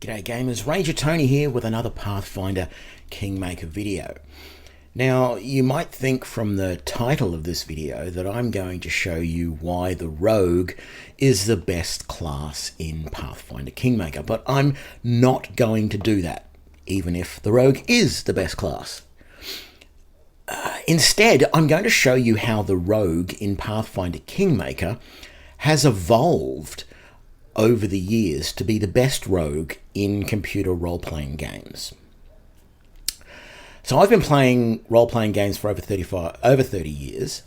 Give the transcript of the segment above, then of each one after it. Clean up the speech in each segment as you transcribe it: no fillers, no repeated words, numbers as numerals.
G'day gamers, Ranger Tony here with another Pathfinder Kingmaker video. Now, you might think from the title of this video that I'm going to show you why the Rogue is the best class in Pathfinder Kingmaker, but I'm not going to do that, even if the Rogue is the best class. Instead, I'm going to show you how the Rogue in Pathfinder Kingmaker has evolved over the years to be the best rogue in computer role-playing games. So I've been playing role-playing games for over 30 years,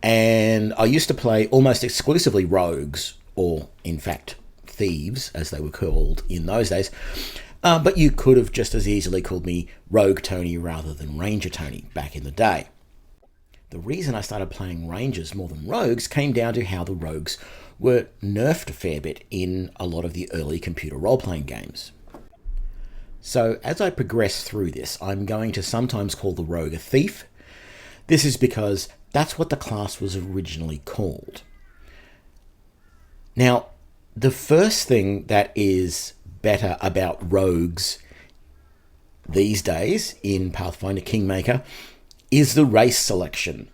and I used to play almost exclusively rogues, or in fact thieves as they were called in those days, but you could have just as easily called me Rogue Tony rather than Ranger Tony back in the day. The reason I started playing Rangers more than Rogues came down to how the Rogues were nerfed a fair bit in a lot of the early computer role-playing games. So as I progress through this, I'm going to sometimes call the Rogue a thief. This is because that's what the class was originally called. Now, the first thing that is better about Rogues these days in Pathfinder Kingmaker is the race selection.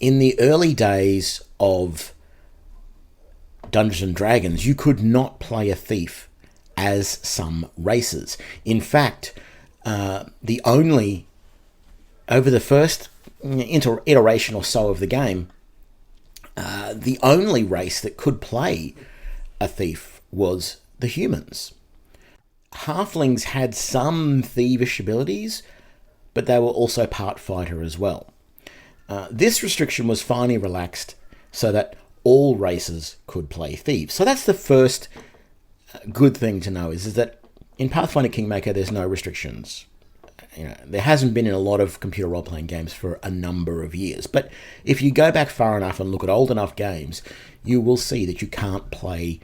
In the early days of Dungeons and Dragons, you could not play a thief as some races. In fact, over the first iteration or so of the game, the only race that could play a thief was the humans. Halflings had some thievish abilities, but they were also part fighter as well. This restriction was finally relaxed so that all races could play thieves. So that's the first good thing to know, is that in Pathfinder Kingmaker there's no restrictions. There hasn't been in a lot of computer role-playing games for a number of years, but if you go back far enough and look at old enough games, you will see that you can't play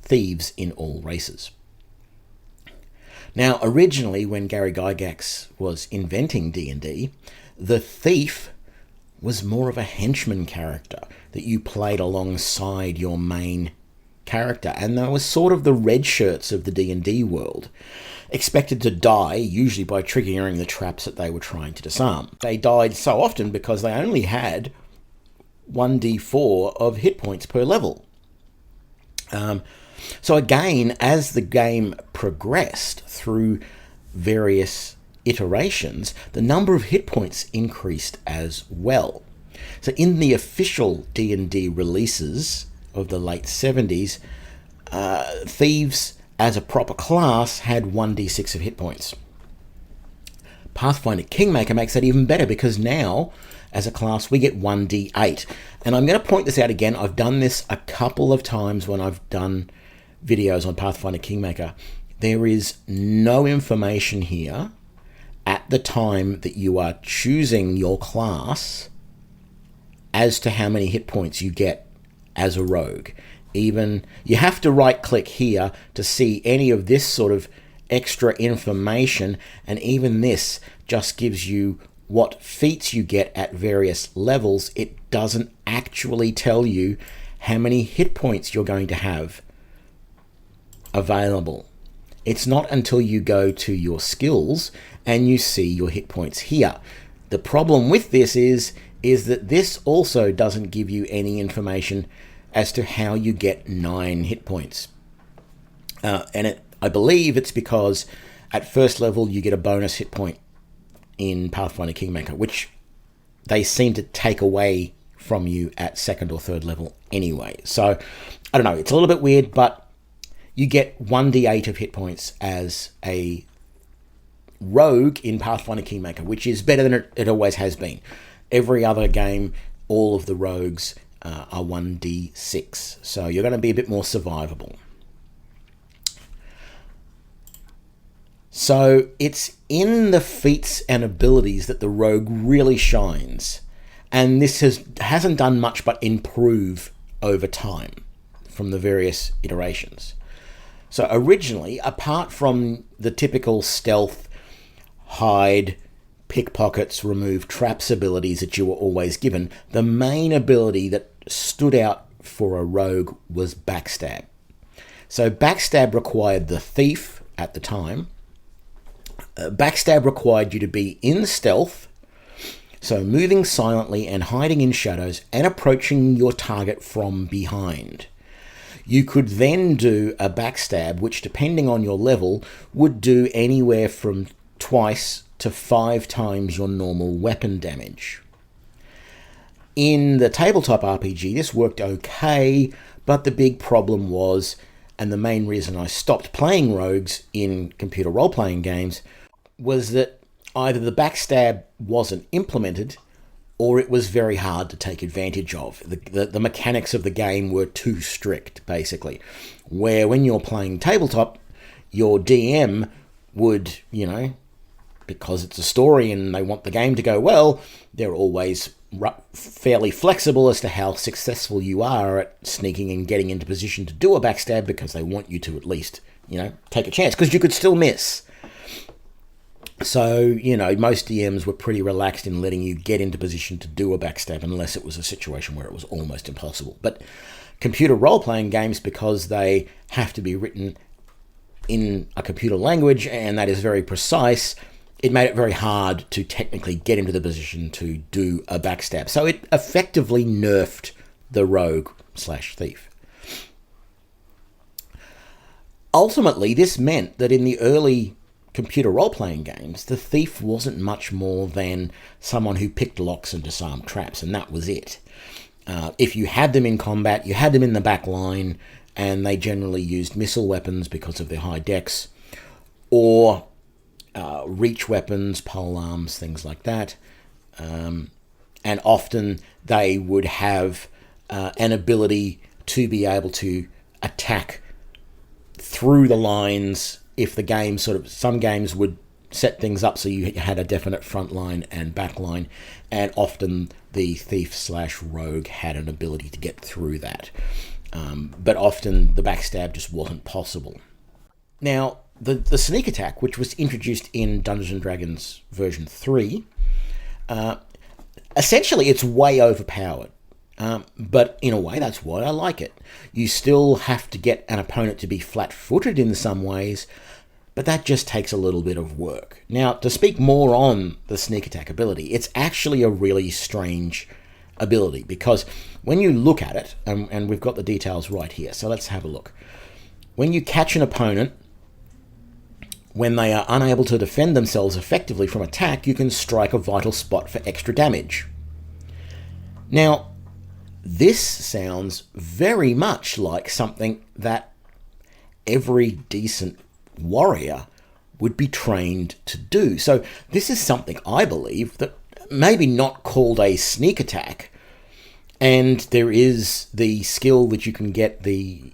thieves in all races. Now, originally, when Gary Gygax was inventing D&D, the thief was more of a henchman character that you played alongside your main character, and they were sort of the red shirts of the D&D world, expected to die, usually by triggering the traps that they were trying to disarm. They died so often because they only had 1d4 of hit points per level. So again, as the game progressed through various iterations, the number of hit points increased as well. So in the official D&D releases of the late 70s, thieves as a proper class had 1d6 of hit points. Pathfinder Kingmaker makes that even better, because now as a class we get 1d8. And I'm going to point this out again. I've done this a couple of times when I've done videos on Pathfinder Kingmaker. There is no information here at the time that you are choosing your class as to how many hit points you get as a rogue. Even you have to right click here to see any of this sort of extra information, and even this just gives you what feats you get at various levels. It doesn't actually tell you how many hit points you're going to have available. It's not until you go to your skills and you see your hit points here. The problem with this is that this also doesn't give you any information as to how you get 9 hit points. I believe it's because at first level you get a bonus hit point in Pathfinder Kingmaker, which they seem to take away from you at second or third level anyway. So I don't know, it's a little bit weird, but you get 1d8 of hit points as a rogue in Pathfinder Kingmaker, which is better than it always has been. Every other game, all of the rogues are 1d6, so you're going to be a bit more survivable. So it's in the feats and abilities that the rogue really shines, and this hasn't done much but improve over time from the various iterations. So originally, apart from the typical stealth, hide, pickpockets, remove traps abilities that you were always given, the main ability that stood out for a rogue was Backstab. So Backstab required the thief at the time. Backstab required you to be in stealth, so moving silently and hiding in shadows and approaching your target from behind. You could then do a backstab, which depending on your level, would do anywhere from twice to 5 times your normal weapon damage. In the tabletop RPG, this worked okay, but the big problem was, and the main reason I stopped playing rogues in computer role-playing games, was that either the backstab wasn't implemented or it was very hard to take advantage of. The mechanics of the game were too strict, basically. Where when you're playing tabletop, your DM would, because it's a story and they want the game to go well, they're always fairly flexible as to how successful you are at sneaking and getting into position to do a backstab, because they want you to at least, take a chance, because you could still miss. So, most DMs were pretty relaxed in letting you get into position to do a backstab unless it was a situation where it was almost impossible. But computer role-playing games, because they have to be written in a computer language and that is very precise, it made it very hard to technically get into the position to do a backstab. So it effectively nerfed the rogue/thief. Ultimately, this meant that in the early computer role-playing games, the thief wasn't much more than someone who picked locks and disarmed traps, and that was it. If you had them in combat, you had them in the back line, and they generally used missile weapons because of their high dex, or reach weapons, pole arms, things like that. And often they would have an ability to be able to attack through the lines. If the game some games would set things up so you had a definite front line and back line, and often the thief/rogue had an ability to get through that. But often the backstab just wasn't possible. Now, the sneak attack, which was introduced in Dungeons & Dragons version 3, essentially it's way overpowered. But in a way, that's why I like it. You still have to get an opponent to be flat-footed in some ways, but that just takes a little bit of work. Now, to speak more on the sneak attack ability, it's actually a really strange ability, because when you look at it, and we've got the details right here, so let's have a look. When you catch an opponent, when they are unable to defend themselves effectively from attack, you can strike a vital spot for extra damage. Now, this sounds very much like something that every decent warrior would be trained to do. So this is something I believe that maybe not called a sneak attack, and there is the skill that you can get, the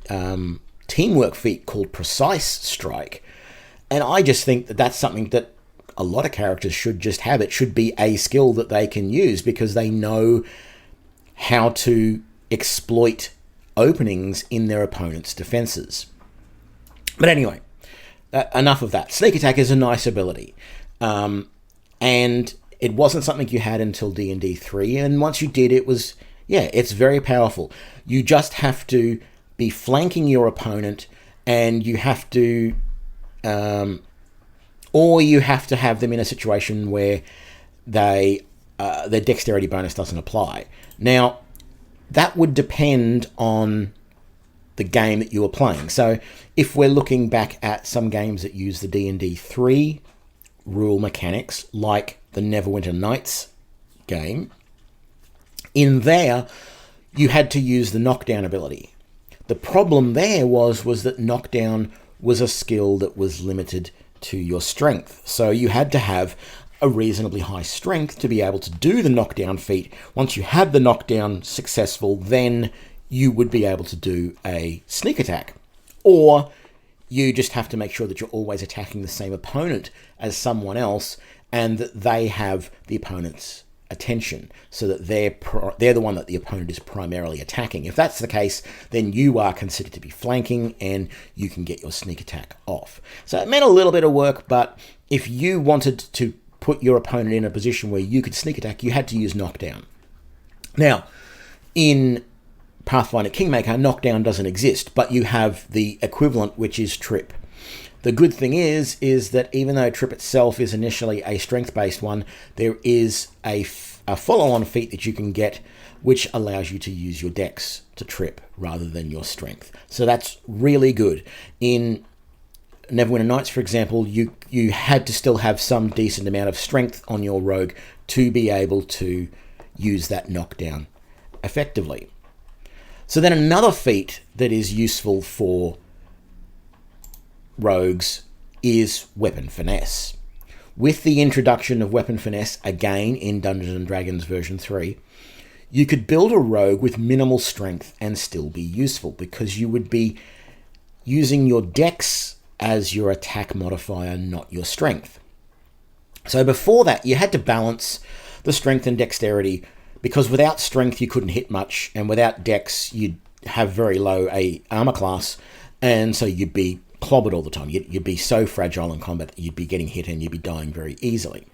teamwork feat called precise strike, and I just think that that's something that a lot of characters should just have. It should be a skill that they can use because they know how to exploit openings in their opponent's defenses. But anyway, enough of that. Sneak attack is a nice ability, and it wasn't something you had until D&D 3, and once you did, it's very powerful. You just have to be flanking your opponent, and you have to, or you have to have them in a situation where their dexterity bonus doesn't apply. Now, that would depend on the game that you are playing. So if we're looking back at some games that use the D&D 3 rule mechanics, like the Neverwinter Nights game, in there you had to use the knockdown ability. The problem there was that knockdown was a skill that was limited to your strength. So you had to have a reasonably high strength to be able to do the knockdown feat. Once you had the knockdown successful, then you would be able to do a sneak attack. Or you just have to make sure that you're always attacking the same opponent as someone else, and that they have the opponent's attention, so that they're the one that the opponent is primarily attacking. If that's the case, then you are considered to be flanking, and you can get your sneak attack off. So it meant a little bit of work, but if you wanted to put your opponent in a position where you could sneak attack, you had to use knockdown. Now, in Pathfinder Kingmaker, knockdown doesn't exist, but you have the equivalent, which is trip. The good thing is that even though trip itself is initially a strength-based one, there is a follow-on feat that you can get which allows you to use your dex to trip rather than your strength. So that's really good. In Neverwinter Nights, for example, you had to still have some decent amount of strength on your rogue to be able to use that knockdown effectively. So then another feat that is useful for rogues is weapon finesse. With the introduction of weapon finesse again in Dungeons & Dragons version 3, you could build a rogue with minimal strength and still be useful because you would be using your dex as your attack modifier, not your strength. So before that, you had to balance the strength and dexterity because without strength you couldn't hit much, and without dex you'd have very low armor class, and so you'd be clobbered all the time. You'd be so fragile in combat that you'd be getting hit and you'd be dying very easily.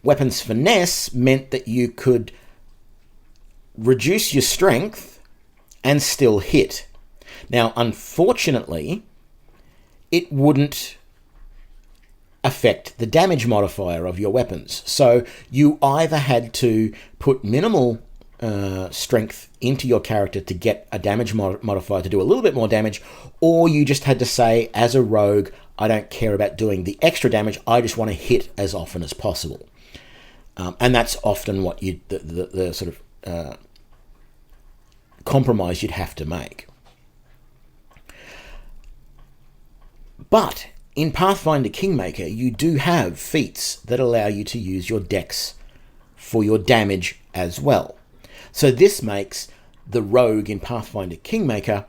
Weapons finesse meant that you could reduce your strength and still hit. Now, unfortunately, it wouldn't affect the damage modifier of your weapons. So you either had to put minimal strength into your character to get a damage modifier to do a little bit more damage, or you just had to say, as a rogue, I don't care about doing the extra damage, I just want to hit as often as possible. And that's often what the sort of compromise you'd have to make. But in Pathfinder Kingmaker, you do have feats that allow you to use your dex for your damage as well. So this makes the rogue in Pathfinder Kingmaker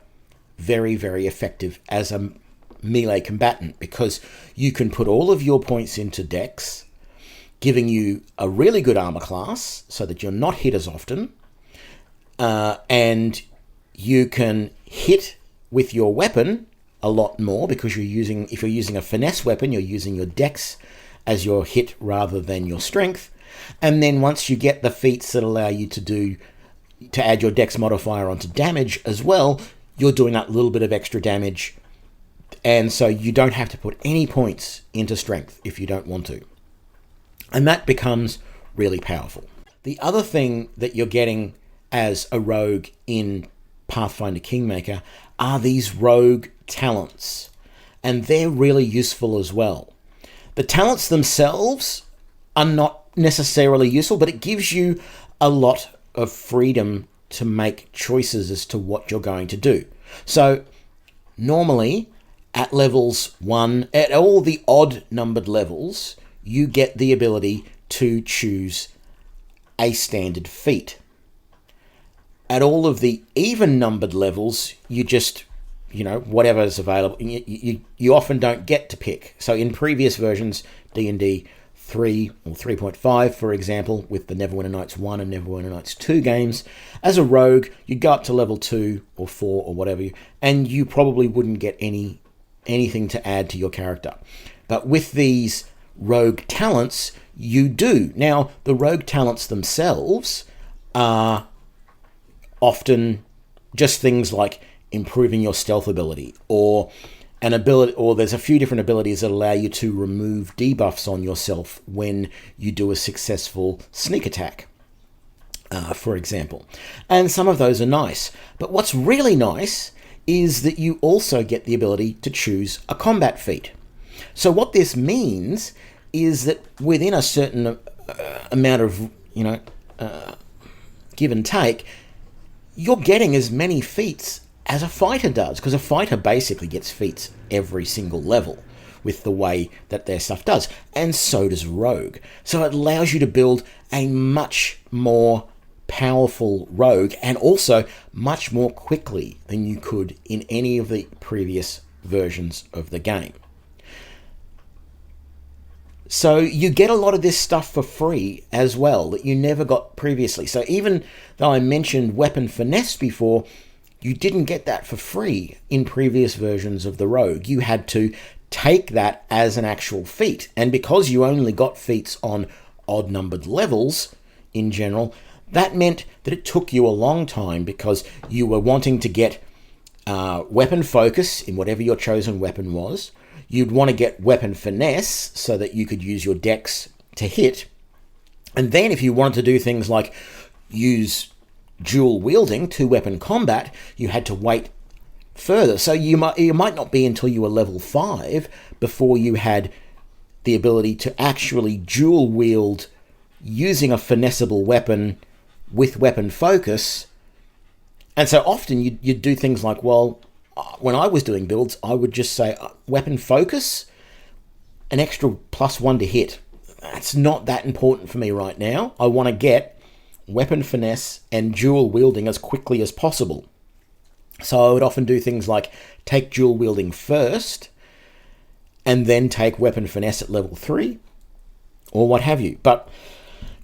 very, very effective as a melee combatant because you can put all of your points into dex, giving you a really good armor class so that you're not hit as often, and you can hit with your weapon a lot more because if you're using a finesse weapon, you're using your dex as your hit rather than your strength. And then once you get the feats that allow you to add your dex modifier onto damage as well, you're doing that little bit of extra damage, and so you don't have to put any points into strength if you don't want to. And that becomes really powerful. The other thing that you're getting as a rogue in Pathfinder Kingmaker are these rogue talents, and they're really useful as well. The talents themselves are not necessarily useful, but it gives you a lot of freedom to make choices as to what you're going to do. So normally at levels 1, at all the odd numbered levels, you get the ability to choose a standard feat. At all of the even numbered levels, you just, whatever is available. You often don't get to pick. So in previous versions, D&D 3 or 3.5, for example, with the Neverwinter Nights 1 and Neverwinter Nights 2 games, as a rogue, you'd go up to level 2 or 4 or whatever, and you probably wouldn't get anything to add to your character. But with these rogue talents, you do. Now, the rogue talents themselves are often just things like improving your stealth ability, or there's a few different abilities that allow you to remove debuffs on yourself when you do a successful sneak attack, for example. And some of those are nice. But what's really nice is that you also get the ability to choose a combat feat. So what this means is that within a certain amount of, give and take, you're getting as many feats as a fighter does, because a fighter basically gets feats every single level with the way that their stuff does, and so does rogue. So it allows you to build a much more powerful rogue, and also much more quickly than you could in any of the previous versions of the game. So you get a lot of this stuff for free as well that you never got previously. So even though I mentioned weapon finesse before, you didn't get that for free in previous versions of the rogue. You had to take that as an actual feat. And because you only got feats on odd-numbered levels in general, That meant that it took you a long time because you were wanting to get weapon focus in whatever your chosen weapon was. You'd want to get weapon finesse so that you could use your dex to hit. And then if you wanted to do things like use dual wielding, 2-weapon combat, you had to wait further. So you might not be until you were level 5 before you had the ability to actually dual wield using a finessable weapon with weapon focus. And so often you'd do things like, well, when I was doing builds, I would just say weapon focus, an extra +1 to hit. That's not that important for me right now. I want to get weapon finesse and dual wielding as quickly as possible. So I would often do things like take dual wielding first and then take weapon finesse at level 3 or what have you. But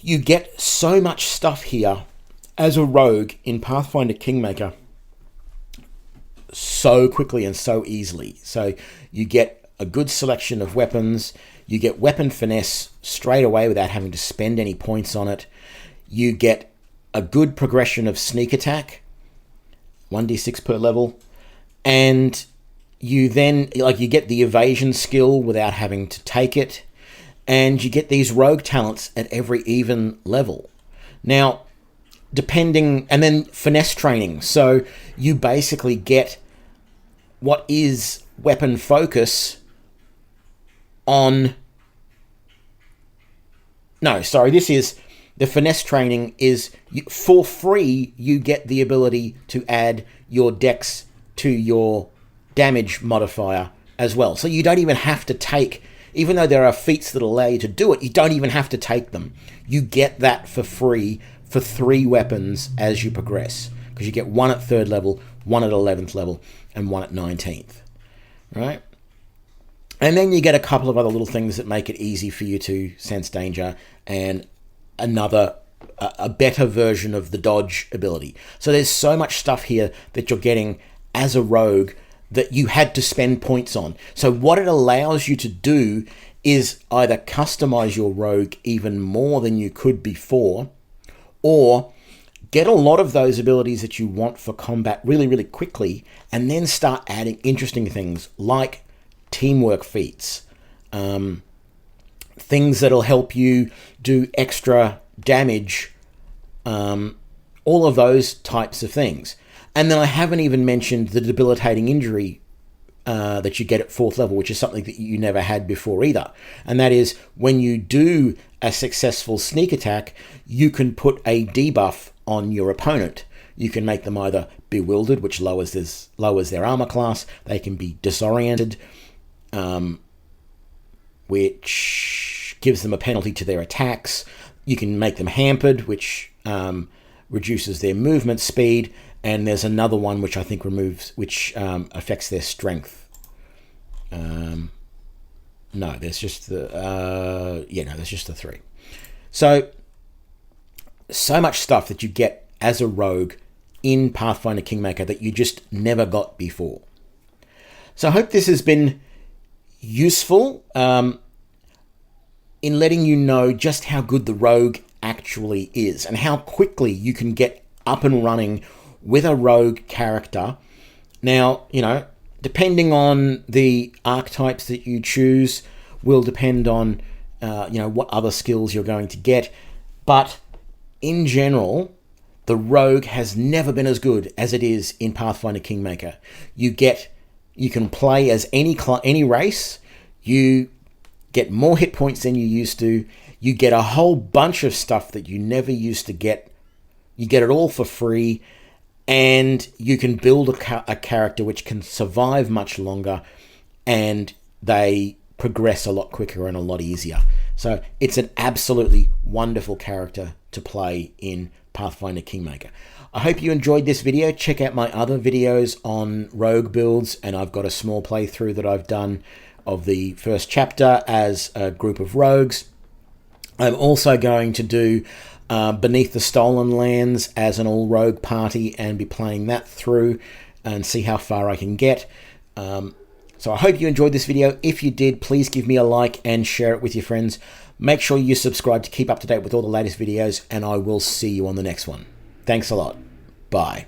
you get so much stuff here as a rogue in Pathfinder Kingmaker so quickly and so easily. So you get a good selection of weapons. You get weapon finesse straight away without having to spend any points on it. You get a good progression of sneak attack, 1d6 per level. And you then, you get the evasion skill without having to take it. And you get these rogue talents at every even level. Now, and then finesse training. So you basically get what is weapon focus this is the finesse training is for free. You get the ability to add your dex to your damage modifier as well. So you don't even have to take, even though there are feats that allow you to do it, you don't even have to take them. You get that for free for 3 weapons as you progress, because you get 1 at 3rd level, 1 at 11th level, and 1 at 19th, right? And then you get a couple of other little things that make it easy for you to sense danger, and a better version of the dodge ability. So there's so much stuff here that you're getting as a rogue that you had to spend points on. So what it allows you to do is either customize your rogue even more than you could before, or get a lot of those abilities that you want for combat really, really quickly, and then start adding interesting things like teamwork feats, things that'll help you do extra damage, all of those types of things. And then I haven't even mentioned the debilitating injury that you get at 4th level, which is something that you never had before either. And that is when you do a successful sneak attack, you can put a debuff on your opponent. You can make them either bewildered, which lowers their armor class. They can be disoriented, which gives them a penalty to their attacks. You can make them hampered, which reduces their movement speed. And there's another one which I think affects their strength. There's just the 3. So much stuff that you get as a rogue in Pathfinder Kingmaker that you just never got before. So I hope this has been useful in letting you know just how good the rogue actually is and how quickly you can get up and running with a rogue character. Now, depending on the archetypes that you choose will depend on, what other skills you're going to get. But in general, the rogue has never been as good as it is in Pathfinder Kingmaker. You can play as any race. You get more hit points than you used to. You get a whole bunch of stuff that you never used to get. You get it all for free. And you can build a character which can survive much longer, and they progress a lot quicker and a lot easier. So it's an absolutely wonderful character to play in Pathfinder Kingmaker. I hope you enjoyed this video. Check out my other videos on rogue builds, and I've got a small playthrough that I've done of the first chapter as a group of rogues. I'm also going to do Beneath the Stolen Lands as an all-rogue party and be playing that through and see how far I can get. So I hope you enjoyed this video. If you did, please give me a like and share it with your friends. Make sure you subscribe to keep up to date with all the latest videos, and I will see you on the next one. Thanks a lot. Bye.